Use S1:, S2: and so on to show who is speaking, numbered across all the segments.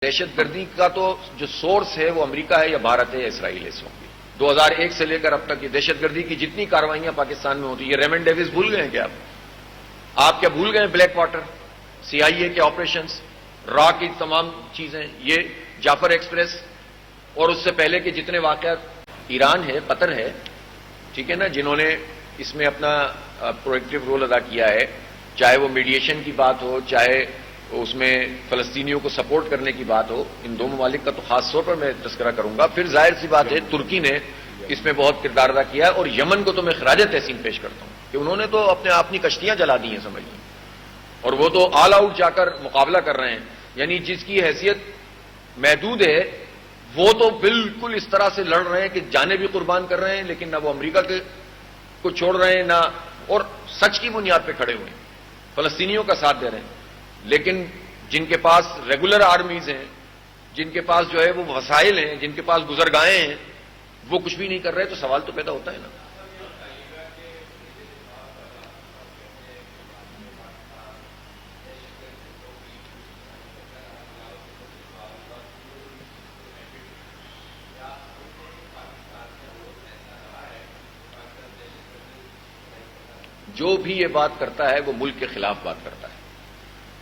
S1: دہشت گردی کا تو جو سورس ہے وہ امریکہ ہے یا بھارت ہے یا اسرائیل ہے اس وقت بھی 2001 سے لے کر اب تک یہ دہشت گردی کی جتنی کاروائیاں پاکستان میں ہوتی ہیں، یہ ریمن ڈیوس بھول گئے ہیں کیا آپ کیا بھول گئے ہیں بلیک واٹر، سی آئی اے کے آپریشنز، را کی تمام چیزیں، یہ جعفر ایکسپریس اور اس سے پہلے کے جتنے واقعات، ایران ہے، قطر ہے، ٹھیک ہے نا، جنہوں نے اس میں اپنا پرویکٹیو رول ادا کیا ہے، چاہے وہ میڈیشن کی بات ہو، چاہے اس میں فلسطینیوں کو سپورٹ کرنے کی بات ہو، ان دو ممالک کا تو خاص طور پر میں تذکرہ کروں گا۔ پھر ظاہر سی بات ہے ترکی نے اس میں بہت کردار ادا کیا ہے، اور یمن کو تو میں خراج تحسین پیش کرتا ہوں کہ انہوں نے تو اپنی کشتیاں جلا دی ہیں سمجھ لیں، اور وہ تو آل آؤٹ جا کر مقابلہ کر رہے ہیں، یعنی جس کی حیثیت محدود ہے وہ تو بالکل اس طرح سے لڑ رہے ہیں کہ جانیں بھی قربان کر رہے ہیں، لیکن نہ وہ امریکہ کو چھوڑ رہے ہیں، نہ اور سچ کی بنیاد پہ کھڑے ہوئے ہیں، فلسطینیوں کا ساتھ دے رہے ہیں۔ لیکن جن کے پاس ریگولر آرمیز ہیں، جن کے پاس جو ہے وہ وسائل ہیں، جن کے پاس گزرگاہیں ہیں، وہ کچھ بھی نہیں کر رہے، تو سوال تو پیدا ہوتا ہے نا۔ جو بھی یہ بات کرتا ہے وہ ملک کے خلاف بات کرتا ہے،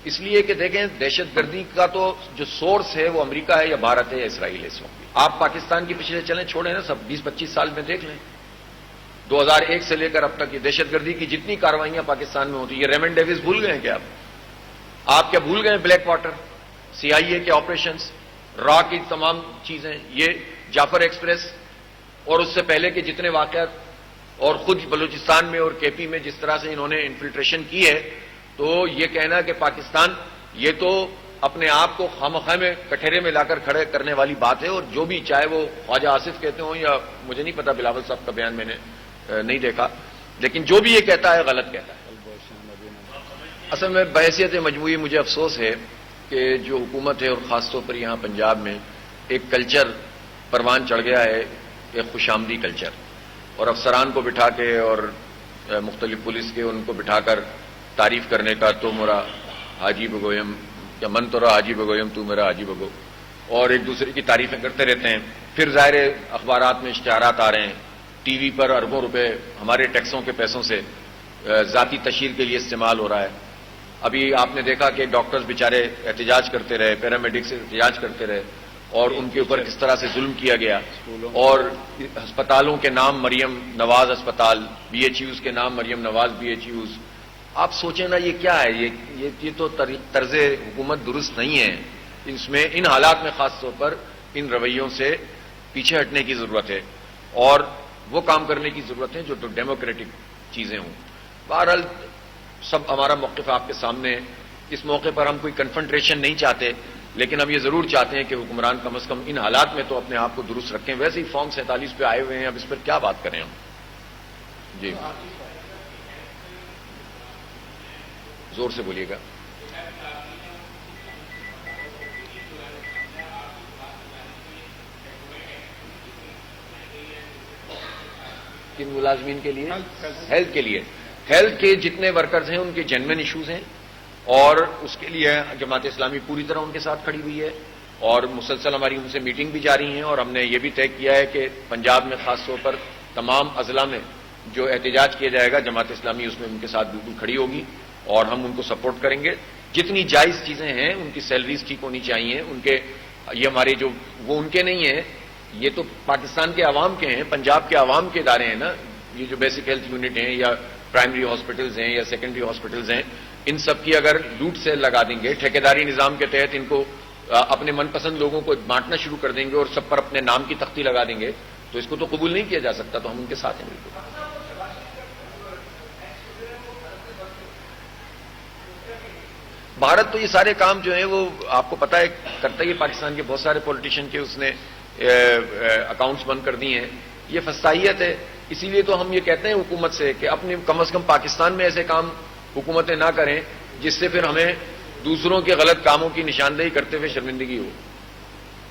S1: اس لیے کہ دیکھیں دہشت گردی کا تو جو سورس ہے وہ امریکہ ہے یا بھارت ہے یا اسرائیل ہے اس وقت بھی۔ آپ پاکستان کے پیچھے چلیں، چھوڑیں نا، سب 20-25 سال میں دیکھ لیں، 2001 سے لے کر اب تک یہ دہشت گردی کی جتنی کاروائیاں پاکستان میں ہوتی ہیں، یہ ریمن ڈیوس بھول گئے ہیں کیا آپ کیا بھول گئے ہیں بلیک واٹر، سی آئی اے کے آپریشنز، را کی تمام چیزیں، یہ جعفر ایکسپریس اور اس سے پہلے کے جتنے واقعات، اور خود بلوچستان میں اور کے پی میں جس طرح سے انہوں نے انفلٹریشن کی ہے، تو یہ کہنا کہ پاکستان یہ تو اپنے آپ کو خامخواہ میں کٹہرے میں لا کر کھڑے کرنے والی بات ہے، اور جو بھی چاہے وہ خواجہ آصف کہتے ہوں یا مجھے نہیں پتا، بلاول صاحب کا بیان میں نے نہیں دیکھا، لیکن جو بھی یہ کہتا ہے غلط کہتا ہے۔ اصل میں بحیثیت مجموعی مجھے افسوس ہے کہ جو حکومت ہے اور خاص طور پر یہاں پنجاب میں ایک کلچر پروان چڑھ گیا ہے، ایک خوش آمدی کلچر، اور افسران کو بٹھا کے اور مختلف پولیس کے ان کو بٹھا کر تعریف کرنے کا، تو میرا حاجی بگویم یا من تو رہا حاجی بگویم تو میرا حاجی بگو، اور ایک دوسرے کی تعریفیں کرتے رہتے ہیں۔ پھر ظاہر اخبارات میں اشتہارات آ رہے ہیں، ٹی وی پر اربوں روپے ہمارے ٹیکسوں کے پیسوں سے ذاتی تشہیر کے لیے استعمال ہو رہا ہے۔ ابھی آپ نے دیکھا کہ ڈاکٹرز بیچارے احتجاج کرتے رہے، پیرامیڈکس احتجاج کرتے رہے، اور ان کے اوپر کس طرح سے ظلم کیا گیا، اور ہسپتالوں کے نام مریم نواز ہسپتال، بی ایچ یوز کے نام Maryam Nawaz B H use. آپ سوچیں نا یہ کیا ہے، یہ تو طرز حکومت درست نہیں ہے، اس میں ان حالات میں خاص طور پر ان رویوں سے پیچھے ہٹنے کی ضرورت ہے، اور وہ کام کرنے کی ضرورت ہے جو ڈیموکریٹک چیزیں ہوں۔ بہرحال سب ہمارا موقف آپ کے سامنے ہے، اس موقع پر ہم کوئی کنفرنٹریشن نہیں چاہتے، لیکن ہم یہ ضرور چاہتے ہیں کہ حکمران کم از کم ان حالات میں تو اپنے آپ کو درست رکھیں۔ ویسے ہی فارم 47 پہ آئے ہوئے ہیں، اب اس پر کیا بات کریں ہم؟ جی زور سے بولیے گا۔ کن ملازمین کے لیے؟ ہیلتھ کے لیے، ہیلتھ کے جتنے ورکرز ہیں ان کے جینوین ایشوز ہیں، اور اس کے لیے جماعت اسلامی پوری طرح ان کے ساتھ کھڑی ہوئی ہے، اور مسلسل ہماری ان سے میٹنگ بھی جاری ہیں، اور ہم نے یہ بھی طے کیا ہے کہ پنجاب میں خاص طور پر تمام اضلاع میں جو احتجاج کیا جائے گا جماعت اسلامی اس میں ان کے ساتھ بالکل کھڑی ہوگی، اور ہم ان کو سپورٹ کریں گے۔ جتنی جائز چیزیں ہیں، ان کی سیلریز ٹھیک ہونی چاہیے، ان کے یہ ہمارے جو وہ ان کے نہیں ہیں، یہ تو پاکستان کے عوام کے ہیں، پنجاب کے عوام کے ادارے ہیں نا، یہ جو بیسک ہیلتھ یونٹ ہیں یا پرائمری ہاسپٹلز ہیں یا سیکنڈری ہاسپٹلز ہیں، ان سب کی اگر لوٹ سیل لگا دیں گے، ٹھیکیداری نظام کے تحت ان کو اپنے من پسند لوگوں کو بانٹنا شروع کر دیں گے اور سب پر اپنے نام کی تختی لگا دیں گے، تو اس کو تو قبول نہیں کیا جا سکتا، تو ہم ان کے ساتھ ہیں بالکل۔ بھارت تو یہ سارے کام جو ہیں وہ آپ کو پتہ ہے کرتا ہی، پاکستان کے بہت سارے پولیٹیشین کے اس نے اکاؤنٹس بند کر دیے ہیں، یہ فسطائیت ہے۔ اسی لیے تو ہم یہ کہتے ہیں حکومت سے کہ اپنے کم از کم پاکستان میں ایسے کام حکومتیں نہ کریں جس سے پھر ہمیں دوسروں کے غلط کاموں کی نشاندہی کرتے ہوئے شرمندگی ہو۔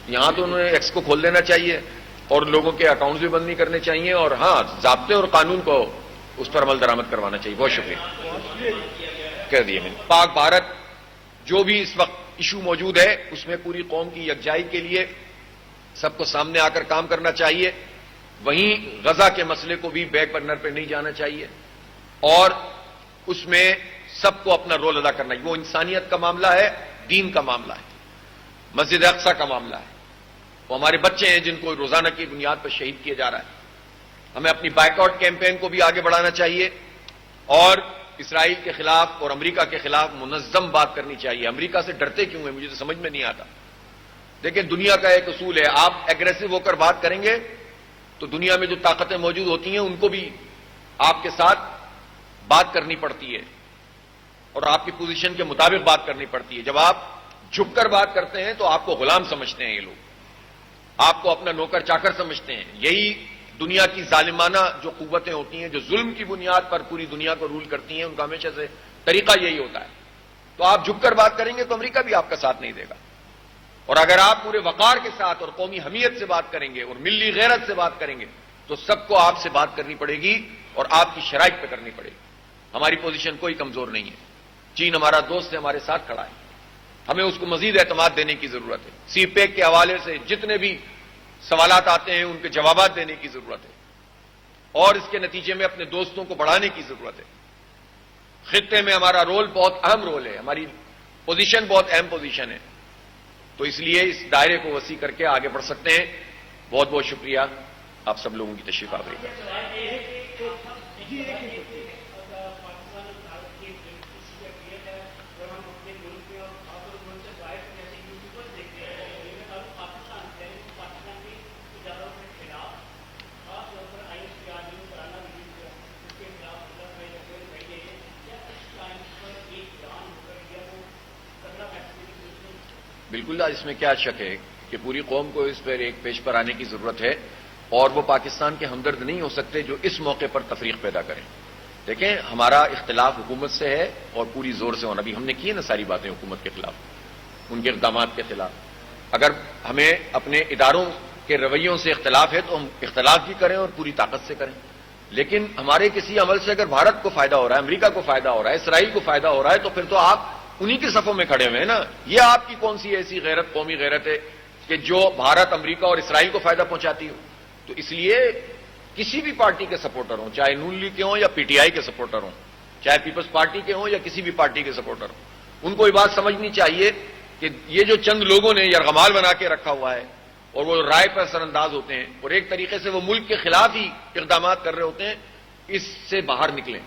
S1: یہاں تو انہیں ایکس کو کھول دینا چاہیے اور لوگوں کے اکاؤنٹس بھی بند نہیں کرنے چاہیے، اور ہاں ضابطے اور قانون کو اس پر عمل درآمد کروانا چاہیے۔ بہت شکریہ، کہہ دیے میں نے۔ پاک بھارت جو بھی اس وقت ایشو موجود ہے اس میں پوری قوم کی یکجائی کے لیے سب کو سامنے آ کر کام کرنا چاہیے. وہیں غزہ کے مسئلے کو بھی بیک برنر پہ نہیں جانا چاہیے اور اس میں سب کو اپنا رول ادا کرنا ہے. وہ انسانیت کا معاملہ ہے, دین کا معاملہ ہے, مسجد اقصی کا معاملہ ہے. وہ ہمارے بچے ہیں جن کو روزانہ کی بنیاد پر شہید کیا جا رہا ہے. ہمیں اپنی بائیک آؤٹ کیمپین کو بھی آگے بڑھانا چاہیے اور اسرائیل کے خلاف اور امریکہ کے خلاف منظم بات کرنی چاہیے. امریکہ سے ڈرتے کیوں ہیں مجھے تو سمجھ میں نہیں آتا. دیکھیں دنیا کا ایک اصول ہے, آپ ایگریسو ہو کر بات کریں گے تو دنیا میں جو طاقتیں موجود ہوتی ہیں ان کو بھی آپ کے ساتھ بات کرنی پڑتی ہے اور آپ کی پوزیشن کے مطابق بات کرنی پڑتی ہے. جب آپ جھک کر بات کرتے ہیں تو آپ کو غلام سمجھتے ہیں یہ لوگ, آپ کو اپنا نوکر چاکر سمجھتے ہیں. یہی دنیا کی ظالمانہ جو قوتیں ہوتی ہیں جو ظلم کی بنیاد پر پوری دنیا کو رول کرتی ہیں, ان کا ہمیشہ سے طریقہ یہی ہوتا ہے. تو آپ جھک کر بات کریں گے تو امریکہ بھی آپ کا ساتھ نہیں دے گا. اور اگر آپ پورے وقار کے ساتھ اور قومی حمیت سے بات کریں گے اور ملی غیرت سے بات کریں گے تو سب کو آپ سے بات کرنی پڑے گی اور آپ کی شرائط پہ کرنی پڑے گی. ہماری پوزیشن کوئی کمزور نہیں ہے. چین ہمارا دوست ہے, ہمارے ساتھ کھڑا ہے. ہمیں اس کو مزید اعتماد دینے کی ضرورت ہے. سی پیک کے حوالے سے جتنے بھی سوالات آتے ہیں ان کے جوابات دینے کی ضرورت ہے اور اس کے نتیجے میں اپنے دوستوں کو بڑھانے کی ضرورت ہے. خطے میں ہمارا رول بہت اہم رول ہے, ہماری پوزیشن بہت اہم پوزیشن ہے. تو اس لیے اس دائرے کو وسیع کر کے آگے بڑھ سکتے ہیں. بہت بہت شکریہ آپ سب لوگوں کی تشریف آوری کا. بالکل, اس میں کیا شک ہے کہ پوری قوم کو اس پر ایک پیش پر آنے کی ضرورت ہے اور وہ پاکستان کے ہمدرد نہیں ہو سکتے جو اس موقع پر تفریق پیدا کریں. دیکھیں ہمارا اختلاف حکومت سے ہے اور پوری زور سے ہونا بھی. ہم نے کی نا ساری باتیں حکومت کے خلاف, ان کے اقدامات کے خلاف. اگر ہمیں اپنے اداروں کے رویوں سے اختلاف ہے تو ہم اختلاف بھی کریں اور پوری طاقت سے کریں. لیکن ہمارے کسی عمل سے اگر بھارت کو فائدہ ہو رہا ہے, امریکہ کو فائدہ ہو رہا ہے, اسرائیل کو فائدہ ہو رہا ہے تو پھر تو آپ انہی کے صفوں میں کھڑے ہوئے ہیں نا. یہ آپ کی کون سی ایسی غیرت, قومی غیرت ہے کہ جو بھارت, امریکہ اور اسرائیل کو فائدہ پہنچاتی ہو؟ تو اس لیے کسی بھی پارٹی کے سپورٹر ہوں, چاہے نون لیگ کے ہوں یا پی ٹی آئی کے سپورٹر ہوں, چاہے پیپلز پارٹی کے ہوں یا کسی بھی پارٹی کے سپورٹر ہوں, ان کو یہ بات سمجھنی چاہیے کہ یہ جو چند لوگوں نے یرغمال بنا کے رکھا ہوا ہے اور وہ رائے پر اثر انداز ہوتے ہیں اور ایک طریقے سے وہ ملک کے خلاف ہی اقدامات کر رہے ہوتے ہیں, اس سے باہر نکلیں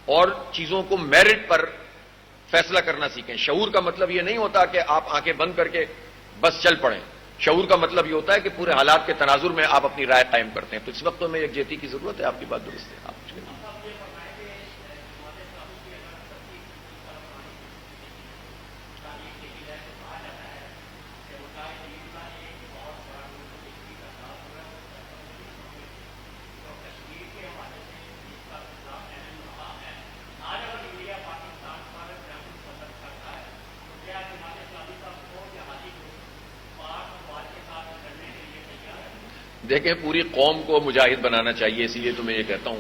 S1: اور چیزوں کو میرٹ پر فیصلہ کرنا سیکھیں. شعور کا مطلب یہ نہیں ہوتا کہ آپ آنکھیں بند کر کے بس چل پڑیں. شعور کا مطلب یہ ہوتا ہے کہ پورے حالات کے تناظر میں آپ اپنی رائے قائم کرتے ہیں. تو اس وقت تو میں یکجہتی کی ضرورت ہے. آپ کی بات درست ہے. آپ دیکھیں پوری قوم کو مجاہد بنانا چاہیے. اسی لیے تو میں یہ کہتا ہوں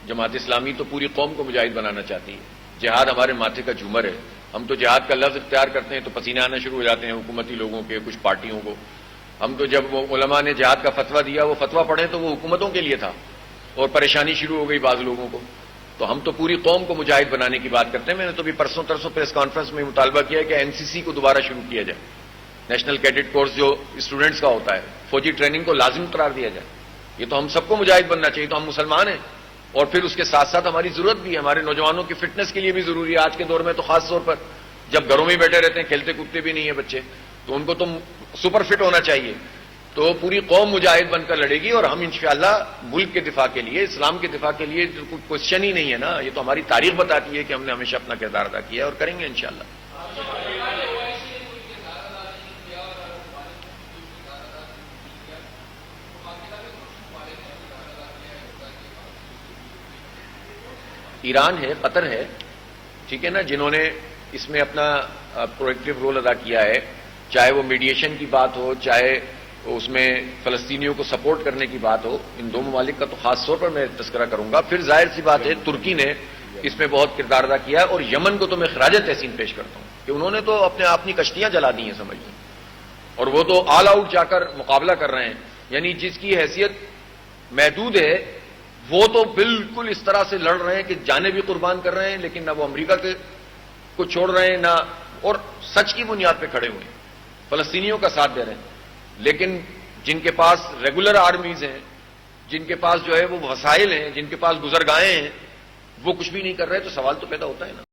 S1: جماعت اسلامی تو پوری قوم کو مجاہد بنانا چاہتی ہے. جہاد ہمارے ماتھے کا جھومر ہے. ہم تو جہاد کا لفظ اختیار کرتے ہیں تو پسینے آنا شروع ہو جاتے ہیں حکومتی لوگوں کے, کچھ پارٹیوں کو. ہم تو جب وہ علماء نے جہاد کا فتویٰ دیا, وہ فتویٰ پڑھیں تو وہ حکومتوں کے لیے تھا اور پریشانی شروع ہو گئی بعض لوگوں کو. تو ہم تو پوری قوم کو مجاہد بنانے کی بات کرتے ہیں. میں نے تو بھی پرسوں ترسوں پریس کانفرنس میں مطالبہ کیا ہے کہ این سی سی کو دوبارہ شروع کیا جائے. نیشنل کیڈٹ کورس جو اسٹوڈنٹس کا ہوتا ہے, فوجی ٹریننگ کو لازم قرار دیا جائے. یہ تو ہم سب کو مجاہد بننا چاہیے. تو ہم مسلمان ہیں اور پھر اس کے ساتھ ساتھ ہماری ضرورت بھی ہے, ہمارے نوجوانوں کی فٹنس کے لیے بھی ضروری ہے. آج کے دور میں تو خاص طور پر جب گھروں میں بیٹھے رہتے ہیں, کھیلتے کودتے بھی نہیں ہیں بچے, تو ان کو تو سپر فٹ ہونا چاہیے. تو پوری قوم مجاہد بن کر لڑے گی اور ہم انشاءاللہ ملک کے دفاع کے لیے, اسلام کے دفاع کے لیے کوئی کوشچن ہی نہیں ہے نا. یہ تو ہماری تاریخ بتاتی ہے کہ ہم نے ہمیشہ اپنا کردار ادا کیا ہے اور کریں گے انشاءاللہ. ایران ہے, قطر ہے, ٹھیک ہے نا, جنہوں نے اس میں اپنا پرویکٹیو رول ادا کیا ہے. چاہے وہ میڈیشن کی بات ہو, چاہے اس میں فلسطینیوں کو سپورٹ کرنے کی بات ہو. ان دو ممالک کا تو خاص طور پر میں تذکرہ کروں گا. پھر ظاہر سی بات ہے ترکی نے اس میں بہت کردار ادا کیا ہے اور یمن کو تو میں خراج تحسین پیش کرتا ہوں. کہ انہوں نے تو اپنی کشتیاں جلا دی ہیں سمجھ لیں، اور وہ تو آل آؤٹ جا کر مقابلہ کر رہے ہیں. یعنی جس کی حیثیت محدود ہے وہ تو بالکل اس طرح سے لڑ رہے ہیں کہ جانیں بھی قربان کر رہے ہیں، لیکن نہ وہ امریکہ کو چھوڑ رہے ہیں نہ، اور سچ کی بنیاد پہ کھڑے ہوئے ہیں، فلسطینیوں کا ساتھ دے رہے ہیں. لیکن جن کے پاس ریگولر آرمیز ہیں، جن کے پاس جو ہے وہ وسائل ہیں، جن کے پاس گزرگاہیں ہیں، وہ کچھ بھی نہیں کر رہے، تو سوال تو پیدا ہوتا ہے نا.